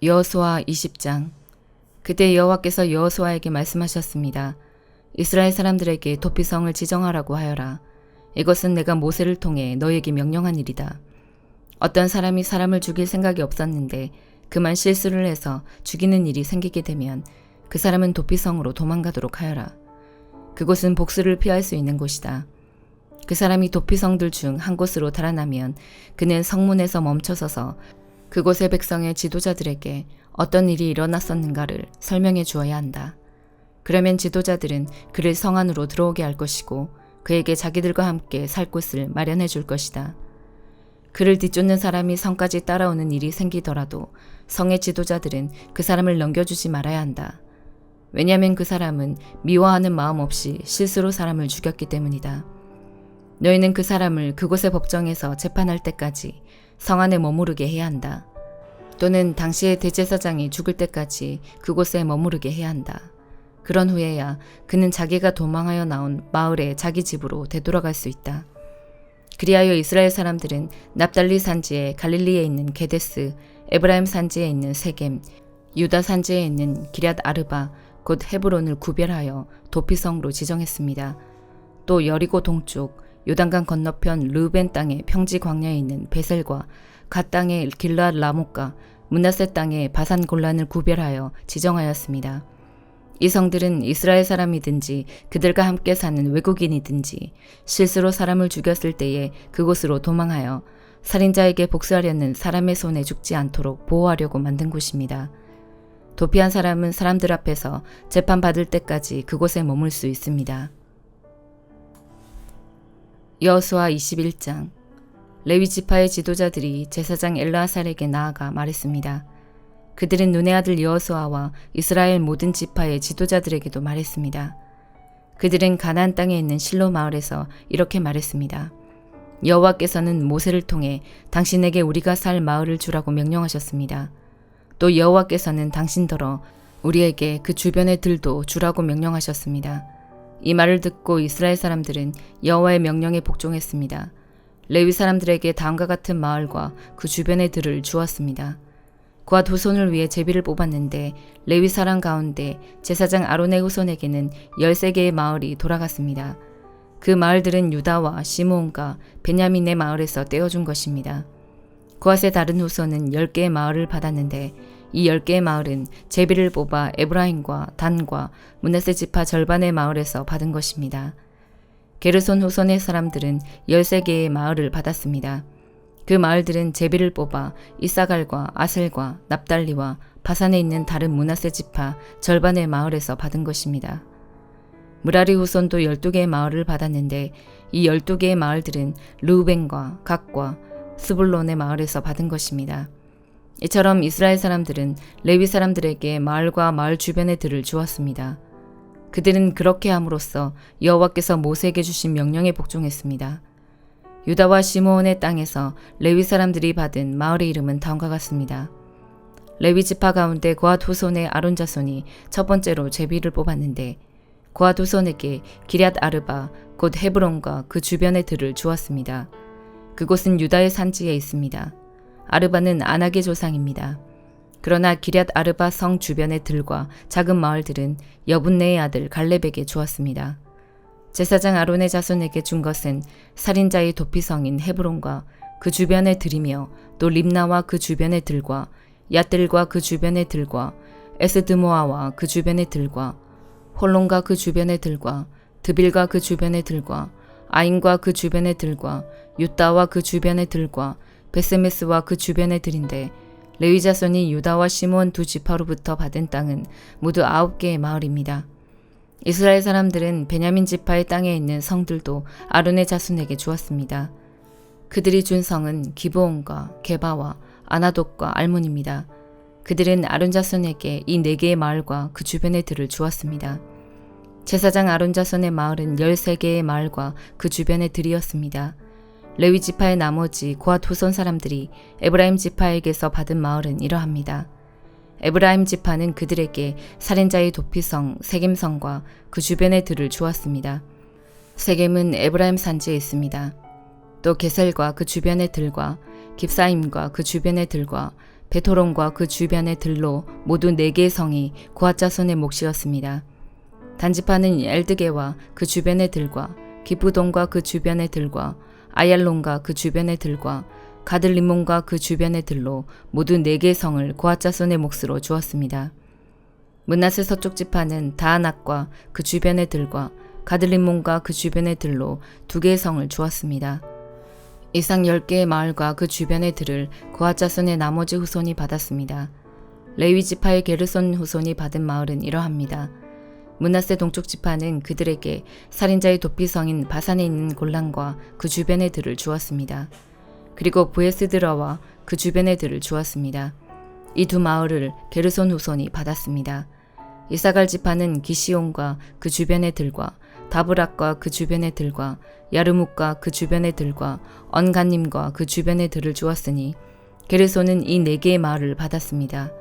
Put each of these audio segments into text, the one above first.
여호수아 20장. 그때 여호와께서 여호수아에게 말씀하셨습니다. 이스라엘 사람들에게 도피성을 지정하라고 하여라. 이것은 내가 모세를 통해 너에게 명령한 일이다. 어떤 사람이 사람을 죽일 생각이 없었는데 그만 실수를 해서 죽이는 일이 생기게 되면 그 사람은 도피성으로 도망가도록 하여라. 그곳은 복수를 피할 수 있는 곳이다. 그 사람이 도피성들 중 한 곳으로 달아나면 그는 성문에서 멈춰서서 그곳의 백성의 지도자들에게 어떤 일이 일어났었는가를 설명해 주어야 한다. 그러면 지도자들은 그를 성 안으로 들어오게 할 것이고 그에게 자기들과 함께 살 곳을 마련해 줄 것이다. 그를 뒤쫓는 사람이 성까지 따라오는 일이 생기더라도 성의 지도자들은 그 사람을 넘겨주지 말아야 한다. 왜냐하면 그 사람은 미워하는 마음 없이 실수로 사람을 죽였기 때문이다. 너희는 그 사람을 그곳의 법정에서 재판할 때까지 성 안에 머무르게 해야 한다. 또는 당시의 대제사장이 죽을 때까지 그곳에 머무르게 해야 한다. 그런 후에야 그는 자기가 도망하여 나온 마을의 자기 집으로 되돌아갈 수 있다. 그리하여 이스라엘 사람들은 납달리 산지의 갈릴리에 있는 게데스, 에브라임 산지에 있는 세겜, 유다 산지에 있는 기럇 아르바, 곧 헤브론을 구별하여 도피성으로 지정했습니다. 또 여리고 동쪽, 요단강 건너편 르우벤 땅의 평지 광야에 있는 베셀과 갓 땅의 길르앗 라못과 므낫세 땅의 바산 골란을 구별하여 지정하였습니다. 이 성들은 이스라엘 사람이든지 그들과 함께 사는 외국인이든지 실수로 사람을 죽였을 때에 그곳으로 도망하여 살인자에게 복수하려는 사람의 손에 죽지 않도록 보호하려고 만든 곳입니다. 도피한 사람은 사람들 앞에서 재판받을 때까지 그곳에 머물 수 있습니다. 여호수아 21장. 레위 지파의 지도자들이 제사장 엘르아살에게 나아가 말했습니다. 그들은 눈의 아들 여호수아와 이스라엘 모든 지파의 지도자들에게도 말했습니다. 그들은 가나안 땅에 있는 실로 마을에서 이렇게 말했습니다. 여호와께서는 모세를 통해 당신에게 우리가 살 마을을 주라고 명령하셨습니다. 또 여호와께서는 당신더러 우리에게 그 주변의 들도 주라고 명령하셨습니다. 이 말을 듣고 이스라엘 사람들은 여호와의 명령에 복종했습니다. 레위 사람들에게 다음과 같은 마을과 그 주변의 들을 주었습니다. 그와 두 손을 위해 제비를 뽑았는데 레위 사람 가운데 제사장 아론의 후손에게는 13개의 마을이 돌아갔습니다. 그 마을들은 유다와 시므온과 베냐민의 마을에서 떼어준 것입니다. 그앗의 다른 후손은 10개의 마을을 받았는데 이 10개의 마을은 제비를 뽑아 에브라임과 단과 므낫세 지파 절반의 마을에서 받은 것입니다. 게르손 후손의 사람들은 13개의 마을을 받았습니다. 그 마을들은 제비를 뽑아 이사갈과 아셀과 납달리와 바산에 있는 다른 므낫세 지파 절반의 마을에서 받은 것입니다. 무라리 후손도 12개의 마을을 받았는데 이 12개의 마을들은 르우벤과 갓과 스불론의 마을에서 받은 것입니다. 이처럼 이스라엘 사람들은 레위 사람들에게 마을과 마을 주변의 들을 주었습니다. 그들은 그렇게 함으로써 여호와께서 모세에게 주신 명령에 복종했습니다. 유다와 시므온의 땅에서 레위 사람들이 받은 마을의 이름은 다음과 같습니다. 레위 지파 가운데 고앗 후손의 아론 자손이 첫 번째로 제비를 뽑았는데 고앗 후손에게 기럇 아르바 곧 헤브론과 그 주변의 들을 주었습니다. 그곳은 유다의 산지에 있습니다. 아르바는 아낙의 조상입니다. 그러나 기럇 아르바 성 주변의 들과 작은 마을들은 여분네의 아들 갈렙에게 주었습니다. 제사장 아론의 자손에게 준 것은 살인자의 도피성인 헤브론과 그 주변의 들이며 또 림나와 그 주변의 들과 얏들과 그 주변의 들과 에스드모아와 그 주변의 들과 홀론과 그 주변의 들과 드빌과 그 주변의 들과 아인과 그 주변의 들과 유다와 그 주변의 들과 베세메스와 그 주변의 들인데 레위 자손이 유다와 시므온 두 지파로부터 받은 땅은 모두 9개의 마을입니다. 이스라엘 사람들은 베냐민 지파의 땅에 있는 성들도 아론의 자손에게 주었습니다. 그들이 준 성은 기브온과 게바와 아나돗과 알몬입니다. 그들은 아론 자손에게 이 4개의 마을과 그 주변의 들을 주었습니다. 제사장 아론 자손의 마을은 13개의 마을과 그 주변의 들이었습니다. 레위 지파의 나머지 고앗 후손 사람들이 에브라임 지파에게서 받은 마을은 이러합니다. 에브라임 지파는 그들에게 살인자의 도피성 세겜성과 그 주변의 들을 주었습니다. 세겜은 에브라임 산지에 있습니다. 또 게셀과 그 주변의 들과 깁사임과 그 주변의 들과 베토론과 그 주변의 들로 모두 4개의 성이 고핫 자손의 몫이었습니다. 단지파는 엘드게와 그 주변의 들과 기브돈과 그 주변의 들과 아얄론과 그 주변의 들과 가들리몬과 그 주변의 들로 모두 4개의 성을 고핫 자손의 몫으로 주었습니다. 므낫세 서쪽 지파는 다아낙과 그 주변의 들과 가들리몬과 그 주변의 들로 2개의 성을 주었습니다. 이상 10개의 마을과 그 주변의 들을 고핫 자손의 나머지 후손이 받았습니다. 레위 지파의 게르손 후손이 받은 마을은 이러합니다. 므낫세 동쪽 지파는 그들에게 살인자의 도피성인 바산에 있는 골란과 그 주변의 들을 주었습니다. 그리고 부에스드라와 그 주변의 들을 주었습니다. 이 2 마을을 게르손 후손이 받았습니다. 이사갈 지파는 기시온과 그 주변의 들과 다브락과 그 주변의 들과 야르묵과 그 주변의 들과 언간님과 그 주변의 들을 주었으니 게르손은 이 4개의 마을을 받았습니다.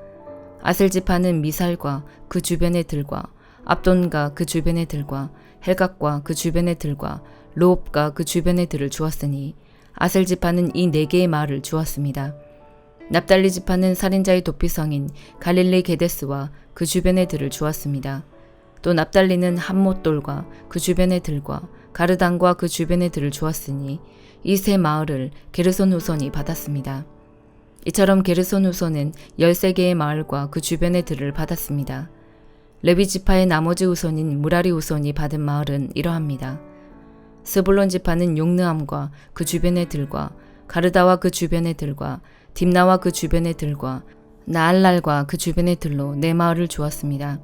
아셀 지파는 미살과 그 주변의 들과 압돈과 그 주변의 들과 헬각과 그 주변의 들과 로옵과 그 주변의 들을 주었으니 아셀 지파는 이 4개의 마을을 주었습니다. 납달리 지파는 살인자의 도피성인 갈릴리 게데스와 그 주변의 들을 주었습니다. 또 납달리는 함못돌과 그 주변의 들과 가르단과 그 주변의 들을 주었으니 이 3 마을을 게르손 후손이 받았습니다. 이처럼 게르손 후손은 13개의 마을과 그 주변의 들을 받았습니다. 레위 지파의 나머지 후손인 무라리 후손이 받은 마을은 이러합니다. 스불론 지파는 용느함과 그 주변의 들과 가르다와 그 주변의 들과 딥나와 그 주변의 들과 나알랄과 그 주변의 들로 4 마을을 주었습니다.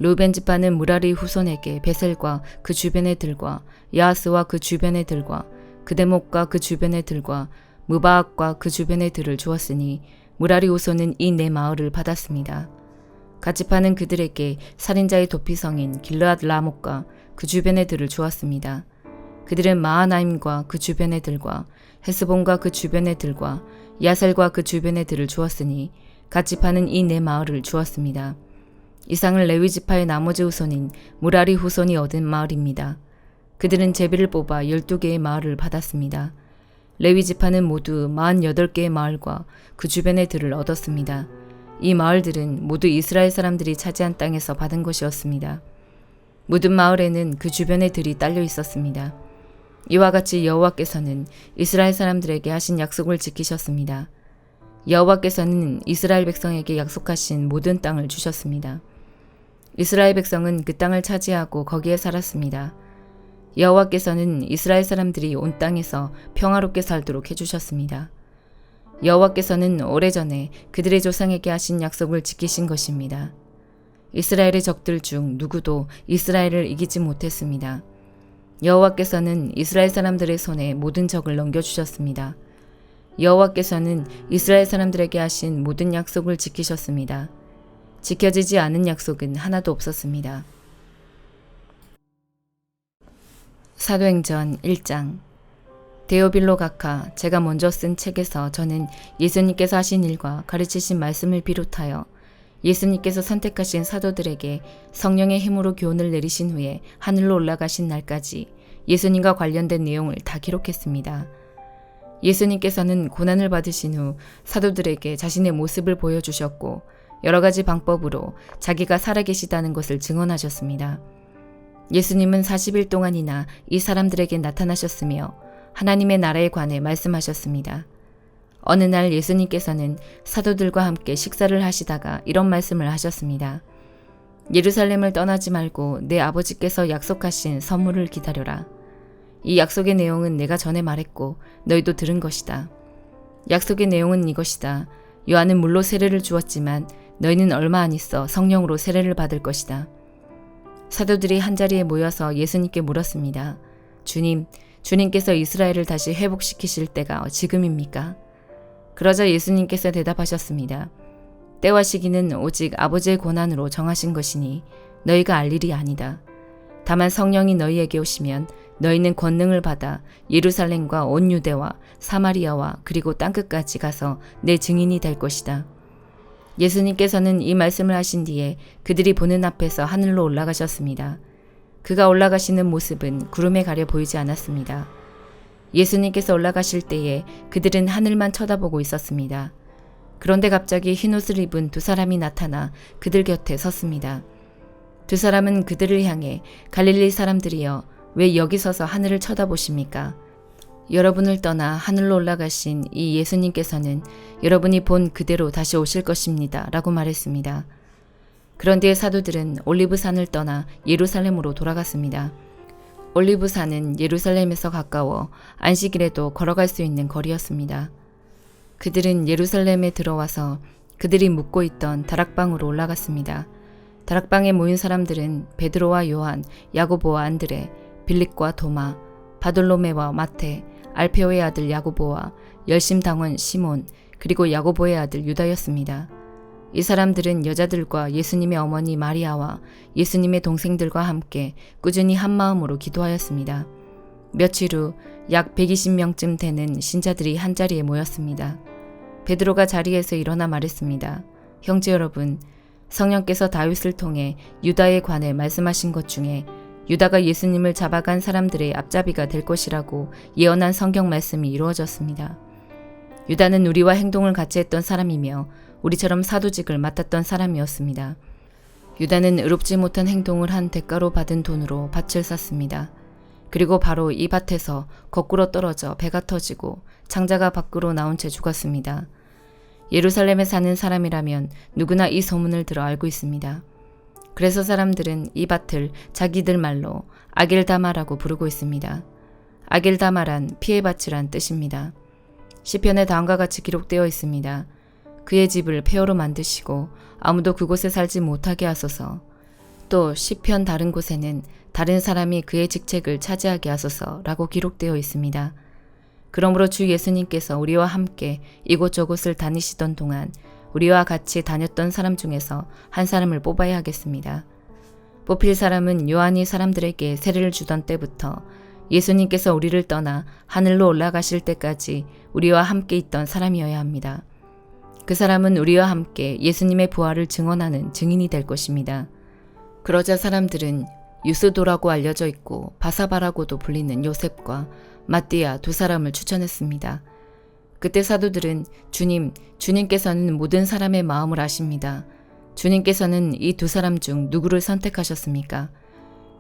루벤 지파는 무라리 후손에게 베셀과 그 주변의 들과 야하스와 그 주변의 들과 그데목과 그 주변의 들과 무바악과 그 주변의 들을 주었으니 무라리 후손은 이 4 마을을 받았습니다. 갓지파는 그들에게 살인자의 도피성인 길르앗 라목과 그 주변의 들을 주었습니다. 그들은 마하나임과 그 주변의 들과 헤스본과 그 주변의 들과 야셀과 그 주변의 들을 주었으니 갓지파는 이 4 마을을 주었습니다. 이상을 레위 지파의 나머지 후손인 무라리 후손이 얻은 마을입니다. 그들은 제비를 뽑아 12개의 마을을 받았습니다. 레위 지파는 모두 48개의 마을과 그 주변의 들을 얻었습니다. 이 마을들은 모두 이스라엘 사람들이 차지한 땅에서 받은 것이었습니다. 모든 마을에는 그 주변의 들이 딸려 있었습니다. 이와 같이 여호와께서는 이스라엘 사람들에게 하신 약속을 지키셨습니다. 여호와께서는 이스라엘 백성에게 약속하신 모든 땅을 주셨습니다. 이스라엘 백성은 그 땅을 차지하고 거기에 살았습니다. 여호와께서는 이스라엘 사람들이 온 땅에서 평화롭게 살도록 해주셨습니다. 여호와께서는 오래전에 그들의 조상에게 하신 약속을 지키신 것입니다. 이스라엘의 적들 중 누구도 이스라엘을 이기지 못했습니다. 여호와께서는 이스라엘 사람들의 손에 모든 적을 넘겨주셨습니다. 여호와께서는 이스라엘 사람들에게 하신 모든 약속을 지키셨습니다. 지켜지지 않은 약속은 하나도 없었습니다. 사도행전 1장. 데오빌로 각하, 제가 먼저 쓴 책에서 저는 예수님께서 하신 일과 가르치신 말씀을 비롯하여 예수님께서 선택하신 사도들에게 성령의 힘으로 교훈을 내리신 후에 하늘로 올라가신 날까지 예수님과 관련된 내용을 다 기록했습니다. 예수님께서는 고난을 받으신 후 사도들에게 자신의 모습을 보여주셨고 여러 가지 방법으로 자기가 살아계시다는 것을 증언하셨습니다. 예수님은 40일 동안이나 이 사람들에게 나타나셨으며 하나님의 나라에 관해 말씀하셨습니다. 어느 날 예수님께서는 사도들과 함께 식사를 하시다가 이런 말씀을 하셨습니다. 예루살렘을 떠나지 말고 내 아버지께서 약속하신 선물을 기다려라. 이 약속의 내용은 내가 전에 말했고 너희도 들은 것이다. 약속의 내용은 이것이다. 요한은 물로 세례를 주었지만 너희는 얼마 안 있어 성령으로 세례를 받을 것이다. 사도들이 한자리에 모여서 예수님께 물었습니다. 주님께서 이스라엘을 다시 회복시키실 때가 지금입니까? 그러자 예수님께서 대답하셨습니다. 때와 시기는 오직 아버지의 권한으로 정하신 것이니 너희가 알 일이 아니다. 다만 성령이 너희에게 오시면 너희는 권능을 받아 예루살렘과 온 유대와 사마리아와 그리고 땅끝까지 가서 내 증인이 될 것이다. 예수님께서는 이 말씀을 하신 뒤에 그들이 보는 앞에서 하늘로 올라가셨습니다. 그가 올라가시는 모습은 구름에 가려 보이지 않았습니다. 예수님께서 올라가실 때에 그들은 하늘만 쳐다보고 있었습니다. 그런데 갑자기 흰옷을 입은 두 사람이 나타나 그들 곁에 섰습니다. 두 사람은 그들을 향해 갈릴리 사람들이여 왜 여기 서서 하늘을 쳐다보십니까? 여러분을 떠나 하늘로 올라가신 이 예수님께서는 여러분이 본 그대로 다시 오실 것입니다. 라고 말했습니다. 그런 뒤에 사도들은 올리브산을 떠나 예루살렘으로 돌아갔습니다. 올리브산은 예루살렘에서 가까워 안식일에도 걸어갈 수 있는 거리였습니다. 그들은 예루살렘에 들어와서 그들이 묵고 있던 다락방으로 올라갔습니다. 다락방에 모인 사람들은 베드로와 요한, 야고보와 안드레, 빌립과 도마, 바돌로메와 마테, 알페오의 아들 야고보와 열심당원 시몬, 그리고 야고보의 아들 유다였습니다. 이 사람들은 여자들과 예수님의 어머니 마리아와 예수님의 동생들과 함께 꾸준히 한마음으로 기도하였습니다. 며칠 후 약 120명쯤 되는 신자들이 한자리에 모였습니다. 베드로가 자리에서 일어나 말했습니다. 형제 여러분, 성령께서 다윗을 통해 유다에 관해 말씀하신 것 중에 유다가 예수님을 잡아간 사람들의 앞잡이가 될 것이라고 예언한 성경 말씀이 이루어졌습니다. 유다는 우리와 행동을 같이 했던 사람이며 우리처럼 사도직을 맡았던 사람이었습니다. 유다는 의롭지 못한 행동을 한 대가로 받은 돈으로 밭을 샀습니다. 그리고 바로 이 밭에서 거꾸로 떨어져 배가 터지고 창자가 밖으로 나온 채 죽었습니다. 예루살렘에 사는 사람이라면 누구나 이 소문을 들어 알고 있습니다. 그래서 사람들은 이 밭을 자기들 말로 아겔다마라고 부르고 있습니다. 아겔다마란 피해밭이란 뜻입니다. 시편에 다음과 같이 기록되어 있습니다. 그의 집을 폐허로 만드시고 아무도 그곳에 살지 못하게 하소서. 또 시편 다른 곳에는 다른 사람이 그의 직책을 차지하게 하소서라고 기록되어 있습니다. 그러므로 주 예수님께서 우리와 함께 이곳저곳을 다니시던 동안 우리와 같이 다녔던 사람 중에서 한 사람을 뽑아야 하겠습니다. 뽑힐 사람은 요한이 사람들에게 세례를 주던 때부터 예수님께서 우리를 떠나 하늘로 올라가실 때까지 우리와 함께 있던 사람이어야 합니다. 그 사람은 우리와 함께 예수님의 부활을 증언하는 증인이 될 것입니다. 그러자 사람들은 유스도라고 알려져 있고 바사바라고도 불리는 요셉과 마띠아 두 사람을 추천했습니다. 그때 사도들은 주님께서는 모든 사람의 마음을 아십니다. 주님께서는 이 두 사람 중 누구를 선택하셨습니까?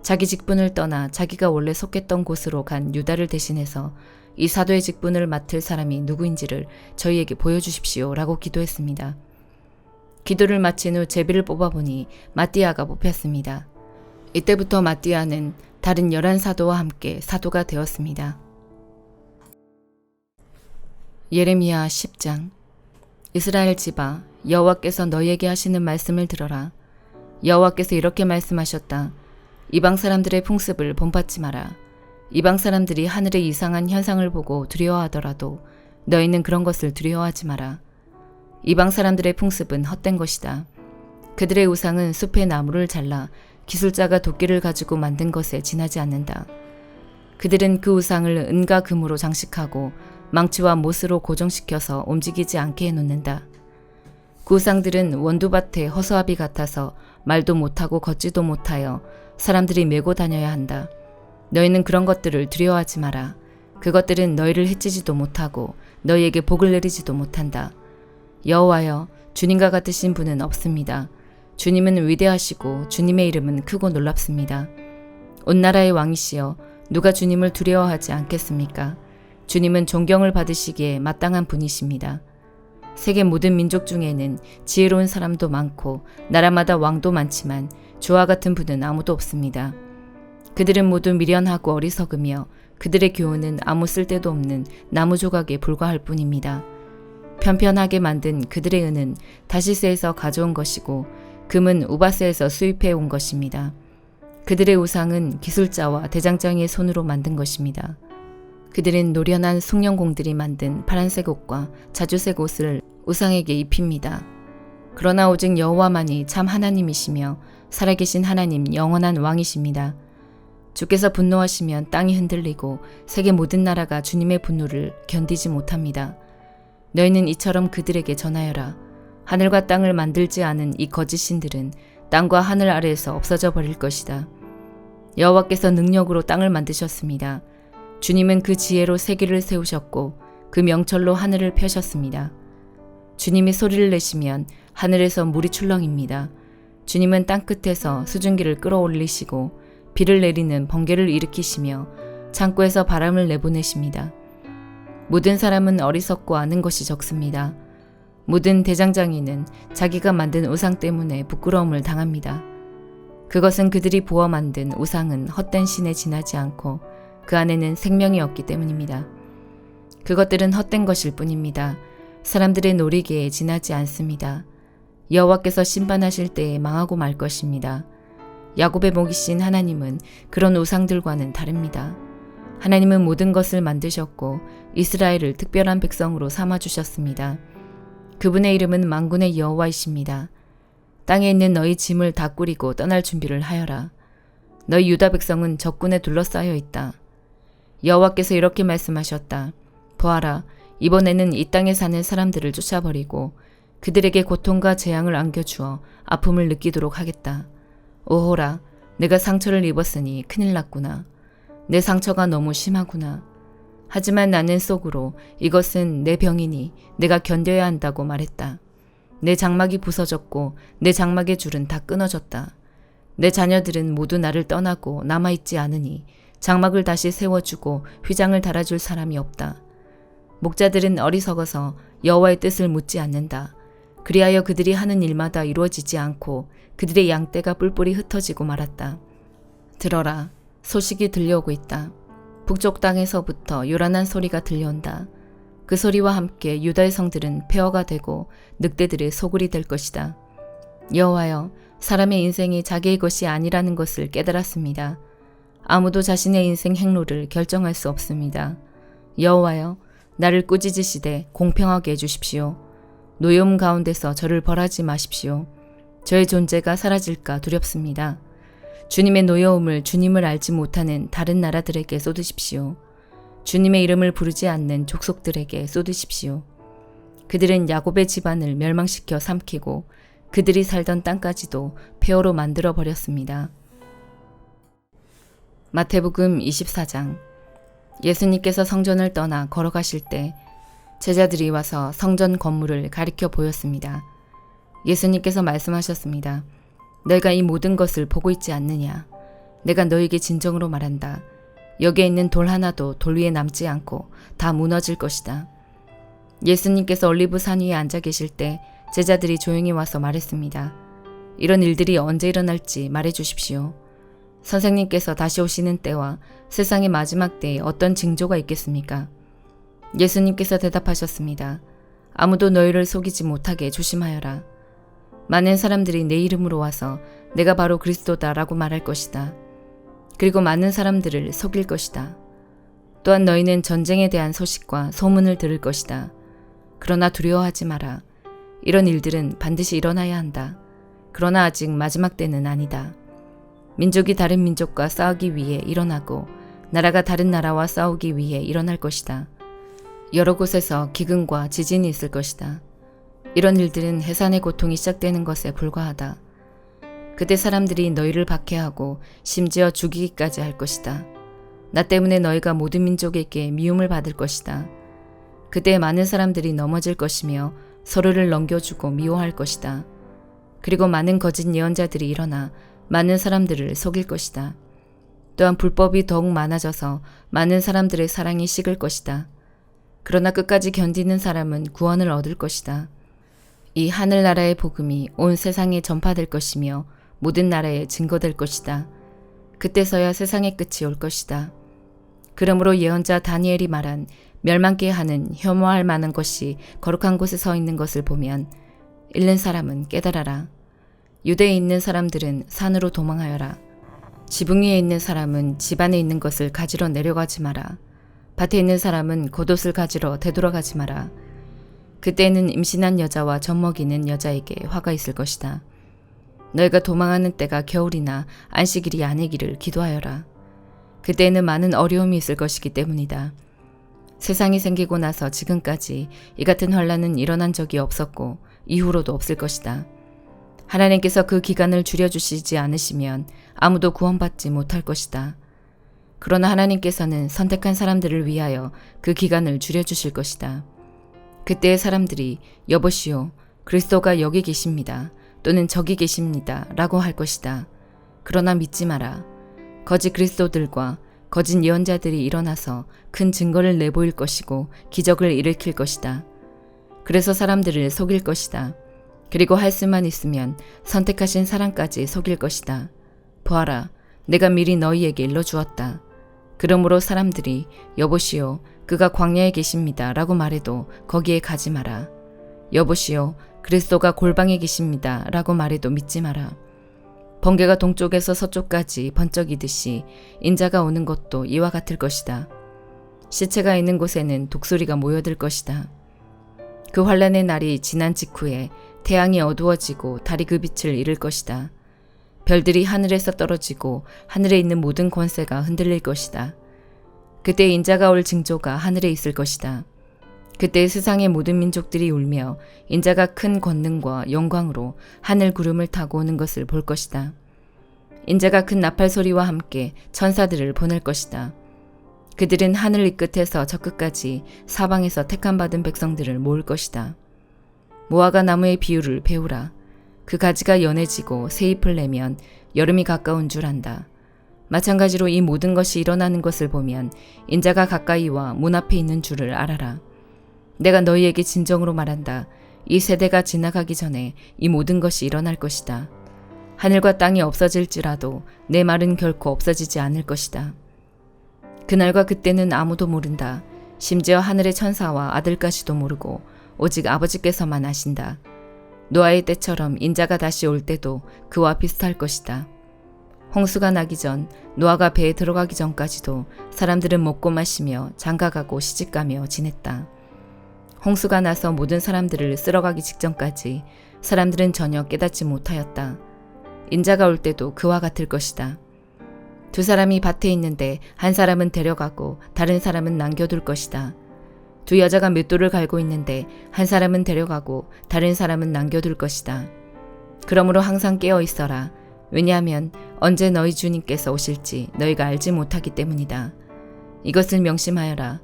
자기 직분을 떠나 자기가 원래 속했던 곳으로 간 유다를 대신해서 이 사도의 직분을 맡을 사람이 누구인지를 저희에게 보여주십시오 라고 기도했습니다. 기도를 마친 후 제비를 뽑아보니 마띠아가 뽑혔습니다. 이때부터 마띠아는 다른 11사도와 함께 사도가 되었습니다. 예레미야 10장. 이스라엘 집아, 여호와께서 너희에게 하시는 말씀을 들어라. 여호와께서 이렇게 말씀하셨다. 이방 사람들의 풍습을 본받지 마라. 이방 사람들이 하늘의 이상한 현상을 보고 두려워하더라도 너희는 그런 것을 두려워하지 마라. 이방 사람들의 풍습은 헛된 것이다. 그들의 우상은 숲의 나무를 잘라 기술자가 도끼를 가지고 만든 것에 지나지 않는다. 그들은 그 우상을 은과 금으로 장식하고 망치와 못으로 고정시켜서 움직이지 않게 해놓는다. 그 우상들은 원두밭의 허수아비 같아서 말도 못하고 걷지도 못하여 사람들이 메고 다녀야 한다. 너희는 그런 것들을 두려워하지 마라. 그것들은 너희를 해치지도 못하고 너희에게 복을 내리지도 못한다. 여호와여, 주님과 같으신 분은 없습니다. 주님은 위대하시고 주님의 이름은 크고 놀랍습니다. 온 나라의 왕이시여, 누가 주님을 두려워하지 않겠습니까? 주님은 존경을 받으시기에 마땅한 분이십니다. 세계 모든 민족 중에는 지혜로운 사람도 많고 나라마다 왕도 많지만 주와 같은 분은 아무도 없습니다. 그들은 모두 미련하고 어리석으며 그들의 교훈은 아무 쓸데도 없는 나무 조각에 불과할 뿐입니다. 편편하게 만든 그들의 은은 다시스에서 가져온 것이고 금은 우바스에서 수입해 온 것입니다. 그들의 우상은 기술자와 대장장이의 손으로 만든 것입니다. 그들은 노련한 숭령공들이 만든 파란색 옷과 자주색 옷을 우상에게 입힙니다. 그러나 오직 여호와만이 참 하나님이시며 살아계신 하나님 영원한 왕이십니다. 주께서 분노하시면 땅이 흔들리고 세계 모든 나라가 주님의 분노를 견디지 못합니다. 너희는 이처럼 그들에게 전하여라. 하늘과 땅을 만들지 않은 이 거짓 신들은 땅과 하늘 아래에서 없어져 버릴 것이다. 여호와께서 능력으로 땅을 만드셨습니다. 주님은 그 지혜로 세계를 세우셨고 그 명철로 하늘을 펴셨습니다. 주님이 소리를 내시면 하늘에서 물이 출렁입니다. 주님은 땅끝에서 수증기를 끌어올리시고 비를 내리는 번개를 일으키시며 창고에서 바람을 내보내십니다. 모든 사람은 어리석고 아는 것이 적습니다. 모든 대장장이는 자기가 만든 우상 때문에 부끄러움을 당합니다. 그것은 그들이 부어 만든 우상은 헛된 신에 지나지 않고 그 안에는 생명이 없기 때문입니다. 그것들은 헛된 것일 뿐입니다. 사람들의 놀이기에 지나지 않습니다. 여호와께서 심판하실 때에 망하고 말 것입니다. 야곱의 목이신 하나님은 그런 우상들과는 다릅니다. 하나님은 모든 것을 만드셨고 이스라엘을 특별한 백성으로 삼아주셨습니다. 그분의 이름은 만군의 여호와이십니다. 땅에 있는 너희 짐을 다 꾸리고 떠날 준비를 하여라. 너희 유다 백성은 적군에 둘러싸여 있다. 여호와께서 이렇게 말씀하셨다. 보아라, 이번에는 이 땅에 사는 사람들을 쫓아버리고 그들에게 고통과 재앙을 안겨주어 아픔을 느끼도록 하겠다. 오호라, 내가 상처를 입었으니 큰일 났구나. 내 상처가 너무 심하구나. 하지만 나는 속으로 이것은 내 병이니 내가 견뎌야 한다고 말했다. 내 장막이 부서졌고 내 장막의 줄은 다 끊어졌다. 내 자녀들은 모두 나를 떠나고 남아있지 않으니 장막을 다시 세워주고 휘장을 달아줄 사람이 없다. 목자들은 어리석어서 여호와의 뜻을 묻지 않는다. 그리하여 그들이 하는 일마다 이루어지지 않고 그들의 양떼가 뿔뿔이 흩어지고 말았다. 들어라, 소식이 들려오고 있다. 북쪽 땅에서부터 요란한 소리가 들려온다. 그 소리와 함께 유다의 성들은 폐허가 되고 늑대들의 소굴이 될 것이다. 여호와여, 사람의 인생이 자기의 것이 아니라는 것을 깨달았습니다. 아무도 자신의 인생 행로를 결정할 수 없습니다. 여호와여, 나를 꾸짖으시되 공평하게 해주십시오. 노여움 가운데서 저를 벌하지 마십시오. 저의 존재가 사라질까 두렵습니다. 주님의 노여움을 주님을 알지 못하는 다른 나라들에게 쏟으십시오. 주님의 이름을 부르지 않는 족속들에게 쏟으십시오. 그들은 야곱의 집안을 멸망시켜 삼키고 그들이 살던 땅까지도 폐허로 만들어 버렸습니다. 마태복음 24장. 예수님께서 성전을 떠나 걸어가실 때 제자들이 와서 성전 건물을 가리켜 보였습니다. 예수님께서 말씀하셨습니다. 너희가 이 모든 것을 보고 있지 않느냐? 내가 너희에게 진정으로 말한다. 여기에 있는 돌 하나도 돌 위에 남지 않고 다 무너질 것이다. 예수님께서 올리브 산 위에 앉아 계실 때 제자들이 조용히 와서 말했습니다. 이런 일들이 언제 일어날지 말해 주십시오. 선생님께서 다시 오시는 때와 세상의 마지막 때에 어떤 징조가 있겠습니까? 예수님께서 대답하셨습니다. 아무도 너희를 속이지 못하게 조심하여라. 많은 사람들이 내 이름으로 와서 내가 바로 그리스도다라고 말할 것이다. 그리고 많은 사람들을 속일 것이다. 또한 너희는 전쟁에 대한 소식과 소문을 들을 것이다. 그러나 두려워하지 마라. 이런 일들은 반드시 일어나야 한다. 그러나 아직 마지막 때는 아니다. 민족이 다른 민족과 싸우기 위해 일어나고 나라가 다른 나라와 싸우기 위해 일어날 것이다. 여러 곳에서 기근과 지진이 있을 것이다. 이런 일들은 해산의 고통이 시작되는 것에 불과하다. 그때 사람들이 너희를 박해하고 심지어 죽이기까지 할 것이다. 나 때문에 너희가 모든 민족에게 미움을 받을 것이다. 그때 많은 사람들이 넘어질 것이며 서로를 넘겨주고 미워할 것이다. 그리고 많은 거짓 예언자들이 일어나 많은 사람들을 속일 것이다. 또한 불법이 더욱 많아져서 많은 사람들의 사랑이 식을 것이다. 그러나 끝까지 견디는 사람은 구원을 얻을 것이다. 이 하늘나라의 복음이 온 세상에 전파될 것이며 모든 나라에 증거될 것이다. 그때서야 세상의 끝이 올 것이다. 그러므로 예언자 다니엘이 말한 멸망케 하는 혐오할 만한 것이 거룩한 곳에 서 있는 것을 보면 읽는 사람은 깨달아라. 유대에 있는 사람들은 산으로 도망하여라. 지붕 위에 있는 사람은 집 안에 있는 것을 가지러 내려가지 마라. 밭에 있는 사람은 겉옷을 가지러 되돌아가지 마라. 그때는 임신한 여자와 젖먹이는 여자에게 화가 있을 것이다. 너희가 도망하는 때가 겨울이나 안식일이 아니기를 기도하여라. 그때에는 많은 어려움이 있을 것이기 때문이다. 세상이 생기고 나서 지금까지 이 같은 환난은 일어난 적이 없었고 이후로도 없을 것이다. 하나님께서 그 기간을 줄여주시지 않으시면 아무도 구원받지 못할 것이다. 그러나 하나님께서는 선택한 사람들을 위하여 그 기간을 줄여주실 것이다. 그때의 사람들이 여보시오, 그리스도가 여기 계십니다. 또는 저기 계십니다. 라고 할 것이다. 그러나 믿지 마라. 거짓 그리스도들과 거짓 예언자들이 일어나서 큰 증거를 내보일 것이고 기적을 일으킬 것이다. 그래서 사람들을 속일 것이다. 그리고 할 수만 있으면 선택하신 사람까지 속일 것이다. 보아라, 내가 미리 너희에게 일러주었다. 그러므로 사람들이 여보시오, 그가 광야에 계십니다. 라고 말해도 거기에 가지 마라. 여보시오, 그리스도가 골방에 계십니다. 라고 말해도 믿지 마라. 번개가 동쪽에서 서쪽까지 번쩍이듯이 인자가 오는 것도 이와 같을 것이다. 시체가 있는 곳에는 독수리가 모여들 것이다. 그 환란의 날이 지난 직후에 태양이 어두워지고 달이 그 빛을 잃을 것이다. 별들이 하늘에서 떨어지고 하늘에 있는 모든 권세가 흔들릴 것이다. 그때 인자가 올 징조가 하늘에 있을 것이다. 그때 세상의 모든 민족들이 울며 인자가 큰 권능과 영광으로 하늘 구름을 타고 오는 것을 볼 것이다. 인자가 큰 나팔 소리와 함께 천사들을 보낼 것이다. 그들은 하늘 이 끝에서 저 끝까지 사방에서 택함받은 백성들을 모을 것이다. 무화과 나무의 비유를 배우라. 그 가지가 연해지고 새 잎을 내면 여름이 가까운 줄 안다. 마찬가지로 이 모든 것이 일어나는 것을 보면 인자가 가까이와 문 앞에 있는 줄을 알아라. 내가 너희에게 진정으로 말한다. 이 세대가 지나가기 전에 이 모든 것이 일어날 것이다. 하늘과 땅이 없어질지라도 내 말은 결코 없어지지 않을 것이다. 그날과 그때는 아무도 모른다. 심지어 하늘의 천사와 아들까지도 모르고 오직 아버지께서만 아신다. 노아의 때처럼 인자가 다시 올 때도 그와 비슷할 것이다. 홍수가 나기 전, 노아가 배에 들어가기 전까지도 사람들은 먹고 마시며 장가가고 시집가며 지냈다. 홍수가 나서 모든 사람들을 쓸어가기 직전까지 사람들은 전혀 깨닫지 못하였다. 인자가 올 때도 그와 같을 것이다. 두 사람이 밭에 있는데 한 사람은 데려가고 다른 사람은 남겨둘 것이다. 두 여자가 맷돌을 갈고 있는데 한 사람은 데려가고 다른 사람은 남겨둘 것이다. 그러므로 항상 깨어 있어라. 왜냐하면 언제 너희 주님께서 오실지 너희가 알지 못하기 때문이다. 이것을 명심하여라.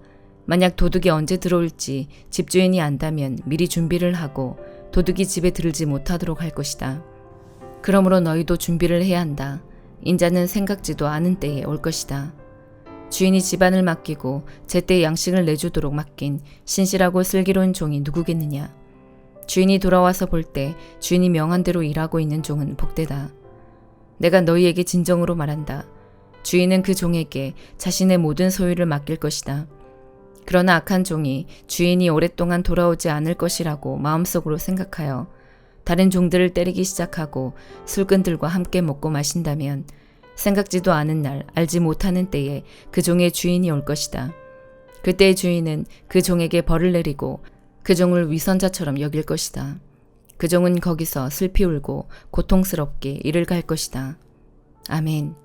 만약 도둑이 언제 들어올지 집주인이 안다면 미리 준비를 하고 도둑이 집에 들지 못하도록 할 것이다. 그러므로 너희도 준비를 해야 한다. 인자는 생각지도 않은 때에 올 것이다. 주인이 집안을 맡기고 제때 양식을 내주도록 맡긴 신실하고 슬기로운 종이 누구겠느냐. 주인이 돌아와서 볼 때 주인이 명한 대로 일하고 있는 종은 복되다. 내가 너희에게 진정으로 말한다. 주인은 그 종에게 자신의 모든 소유를 맡길 것이다. 그러나 악한 종이 주인이 오랫동안 돌아오지 않을 것이라고 마음속으로 생각하여 다른 종들을 때리기 시작하고 술꾼들과 함께 먹고 마신다면 생각지도 않은 날 알지 못하는 때에 그 종의 주인이 올 것이다. 그때의 주인은 그 종에게 벌을 내리고 그 종을 위선자처럼 여길 것이다. 그 종은 거기서 슬피 울고 고통스럽게 이를 갈 것이다. 아멘.